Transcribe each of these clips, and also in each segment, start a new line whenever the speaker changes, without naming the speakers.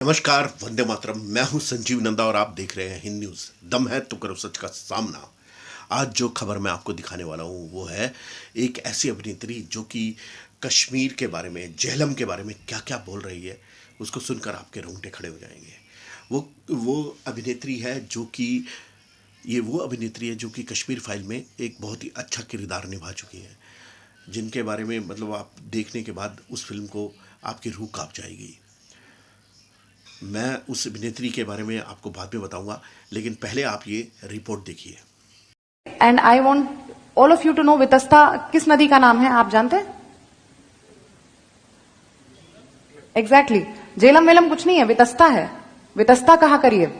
नमस्कार, वंदे मातरम। मैं हूं संजीव नंदा और आप देख रहे हैं हिंद न्यूज। दम है तो करो सच का सामना। आज जो खबर मैं आपको दिखाने वाला हूं वो है एक ऐसी अभिनेत्री जो कि कश्मीर के बारे में, जेहलम के बारे में क्या क्या बोल रही है। उसको सुनकर आपके रोंगटे खड़े हो जाएंगे। वो अभिनेत्री है जो कि वो अभिनेत्री है जो कि कश्मीर फाइल में एक बहुत ही अच्छा किरदार निभा चुकी है, जिनके बारे में मतलब आप देखने के बाद उस फिल्म को आपकी रूह कांप जाएगी। मैं उस अभिनेत्री के बारे में आपको बाद में बताऊंगा, लेकिन पहले आप ये रिपोर्ट देखिए।
And I want all of you to know Vitasta किस नदी का नाम है, आप जानते हैं? एग्जैक्टली झेलम वेलम कुछ नहीं है, वितस्ता है। वितस्ता कहा करिए।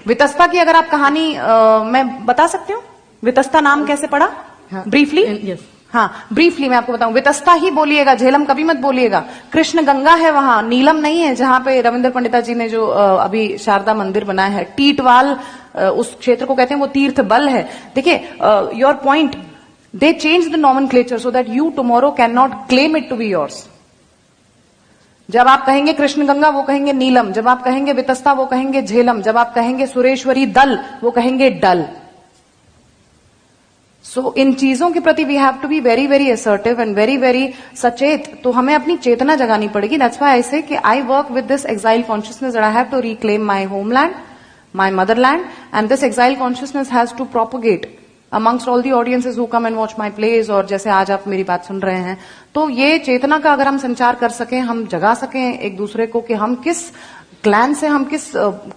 वितस्ता की अगर आप कहानी मैं बता सकती हूँ, वितस्ता नाम कैसे पड़ा? Briefly
yes.
हाँ, ब्रीफली मैं आपको बताऊं। वितस्ता ही बोलिएगा, झेलम कभी मत बोलिएगा। कृष्ण गंगा है वहां, नीलम नहीं है। जहां पे रविंद्र पंडिता जी ने जो अभी शारदा मंदिर बनाया है, टीटवाल उस क्षेत्र को कहते हैं, वो तीर्थ बल है। देखिए, your point, they change the nomenclature so that you tomorrow can not claim it to be yours. जब आप कहेंगे कृष्ण गंगा, वो कहेंगे नीलम। जब आप कहेंगे वितस्ता, वो कहेंगे झेलम। जब आप कहेंगे सुरेश्वरी दल, वो कहेंगे डल। सो इन चीजों के प्रति we have to be very very assertive and very very सचेत। तो हमें अपनी चेतना जगानी पड़ेगी। दैट्स व्हाई आई से कि I work with this exile consciousness that I have to reclaim my homeland, my motherland, and this exile consciousness has to propagate amongst all the audiences who come and watch my plays, और जैसे आज आप मेरी बात सुन रहे हैं। तो ये चेतना का अगर हम संचार कर सकें, हम जगा सकें एक दूसरे को कि हम किस क्लैन से, हम किस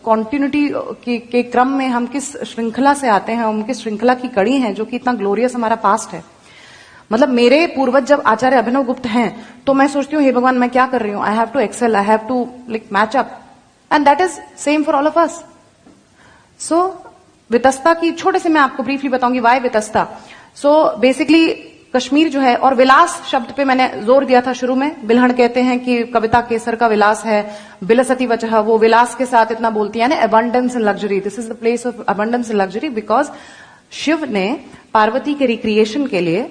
कॉन्टिन्यूटी के क्रम में, हम किस श्रृंखला से आते हैं, हम किस श्रृंखला की कड़ी हैं जो कि इतना ग्लोरियस हमारा पास्ट है। मतलब मेरे पूर्वज जब आचार्य अभिनव गुप्त हैं, तो मैं सोचती हूँ हे भगवान मैं क्या कर रही हूँ। I have to excel, I have to like match up, and that is same for all of us. So Vitasta की छोटे से मैं आपको ब्रीफली बताऊंगी why Vitasta. So basically Kashmir जो है, और विलास शब्द पे मैंने जोर दिया था शुरू में। बिल्हण कहते हैं कि कविता केसर का विलास है, बिलसती वचह, वो विलास के साथ इतना बोलती है ना, abundance and luxury. This is the place of abundance and luxury, because Shiva ने पार्वती के रिक्रिएशन के लिए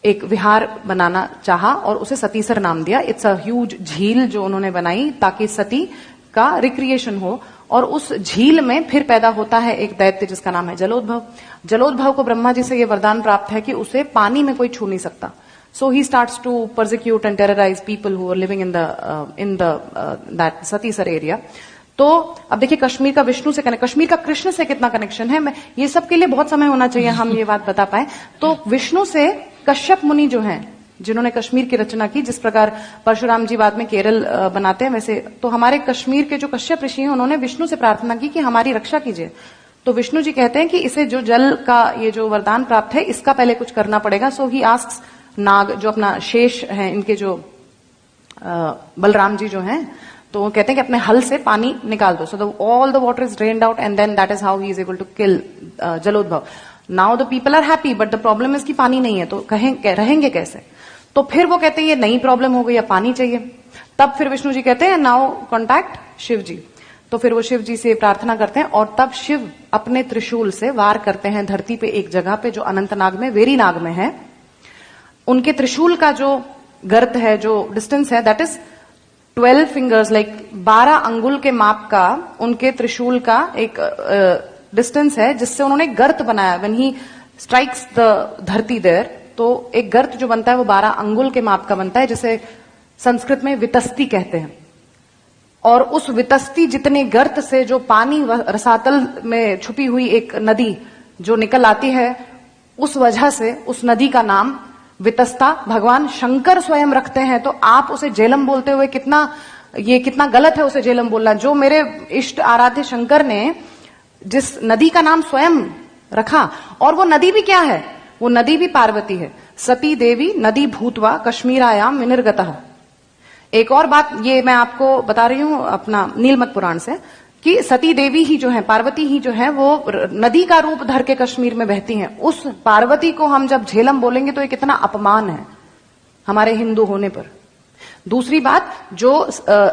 एक विहार बनाना चाहा और उसे सतीसर नाम दिया। इट्स अ ह्यूज झील जो उन्होंने बनाई ताकि सती का रिक्रिएशन हो, और उस झील में फिर पैदा होता है एक दैत्य जिसका नाम है जलोद्भव। जलोद्भव को ब्रह्मा जी से यह वरदान प्राप्त है कि उसे पानी में कोई छू नहीं सकता। So he starts to persecute and terrorise people who are living in the that Satisar area. तो अब देखिए कश्मीर का विष्णु से कनेक्ट, कश्मीर का कृष्ण से कितना कनेक्शन है, मैं ये सब के लिए बहुत समय होना चाहिए हम ये बात बता पाए। तो विष्णु से कश्यप मुनि जो हैं, जिन्होंने कश्मीर की रचना की, जिस प्रकार परशुराम जी बाद में केरल बनाते हैं, वैसे तो हमारे कश्मीर के जो कश्यप ऋषि हैं उन्होंने विष्णु से प्रार्थना की कि हमारी रक्षा कीजिए। तो विष्णु जी कहते हैं कि इसे जो जल का ये जो वरदान प्राप्त है, इसका पहले कुछ करना पड़ेगा। सो ही आस्क्स नाग, जो अपना शेष है, इनके जो बलराम जी जो हैं, तो वो कहते हैं कि अपने हल से पानी निकाल दो। So all the water is drained out and then that is how he is able to kill Jalodbhav. Now the people are happy, but the problem is कि पानी नहीं है, तो रहेंगे कैसे? तो फिर वो कहते हैं ये नई प्रॉब्लम हो गई, अब पानी चाहिए। तब फिर विष्णु जी कहते हैं नाउ कॉन्टैक्ट शिव जी। तो फिर वो शिव जी से प्रार्थना करते हैं, और तब शिव अपने त्रिशूल से वार करते हैं धरती पे एक जगह पे जो अनंतनाग में, वेरीनाग में है। उनके त्रिशूल का जो गर्त है, जो डिस्टेंस है, दैट इज 12 फिंगर्स, लाइक 12 अंगुल के माप का उनके त्रिशूल का एक डिस्टेंस है, जिससे उन्होंने गर्त बनाया। व्हेन ही स्ट्राइक्स द धरती देयर, तो एक गर्त जो बनता है वो 12 अंगुल के माप का बनता है, जिसे संस्कृत में वितस्ती कहते हैं। और उस वितस्ती जितने गर्त से जो पानी रसातल में छुपी हुई एक नदी जो निकल आती है, उस वजह से उस नदी का नाम वितस्ता भगवान शंकर स्वयं रखते हैं। तो आप उसे झेलम बोलते हुए कितना गलत है उसे झेलम बोलना। जो मेरे इष्ट आराध्य शंकर ने जिस नदी का नाम स्वयं रखा, और वो नदी भी क्या है, वो नदी भी पार्वती है। सती देवी नदी भूतवा कश्मीरायाम विनिर्गतः। एक और बात ये मैं आपको बता रही हूं अपना नीलमत पुराण से, कि सती देवी ही जो है, पार्वती ही जो है, वो नदी का रूप धर के कश्मीर में बहती हैं। उस पार्वती को हम जब झेलम बोलेंगे तो ये कितना अपमान है हमारे हिंदू होने पर। दूसरी बात, जो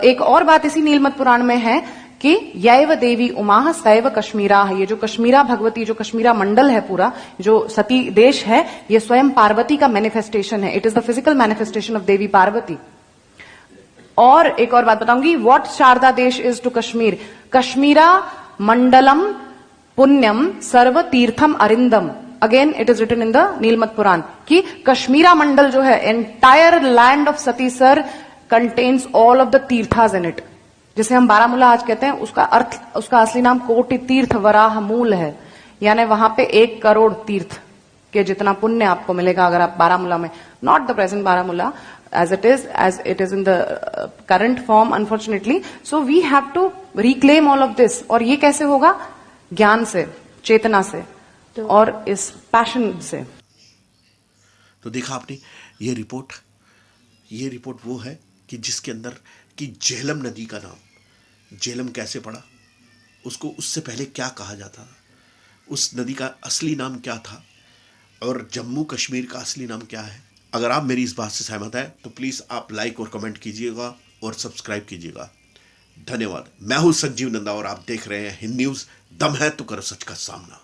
एक और बात इसी नीलमत पुराण में है कि यैव देवी उमा सैव कश्मीरा, ये जो कश्मीरा भगवती, जो कश्मीरा मंडल है पूरा, जो सती देश है, ये स्वयं पार्वती का मैनिफेस्टेशन है। It is the physical manifestation of Devi Parvati. और एक और बात बताऊंगी, what Sharada Desh is to Kashmir, Kashmira मंडलम पुण्यम सर्व तीर्थम अरिंदम। Again it is written in the Nilamata Purana कि कश्मीरा मंडल जो है, entire land of Satisar contains all of the tirthas in it. जिसे हम बारामूला आज कहते हैं, उसका अर्थ, उसका असली नाम कोटि तीर्थ वराह मूल है, यानी वहां पे 1 करोड़ तीर्थ के जितना पुण्य आपको मिलेगा अगर आप बारामूला में, not the present Baramulla as it is in the current form unfortunately, so we have to reclaim all of this। और ये कैसे होगा? ज्ञान से, चेतना से और इस पैशन से।
तो देखा आपने ये रिपोर्ट वो है कि जिसके अंदर कि झेलम नदी का नाम, झेलम कैसे पड़ा, उसको उससे पहले क्या कहा जाता, उस नदी का असली नाम क्या था, और जम्मू कश्मीर का असली नाम क्या है। अगर आप मेरी इस बात से सहमत हैं तो प्लीज़ आप लाइक और कमेंट कीजिएगा और सब्सक्राइब कीजिएगा। धन्यवाद। मैं हूं संजीव नंदा और आप देख रहे हैं हिंद न्यूज़। दम है तो करो सच का सामना।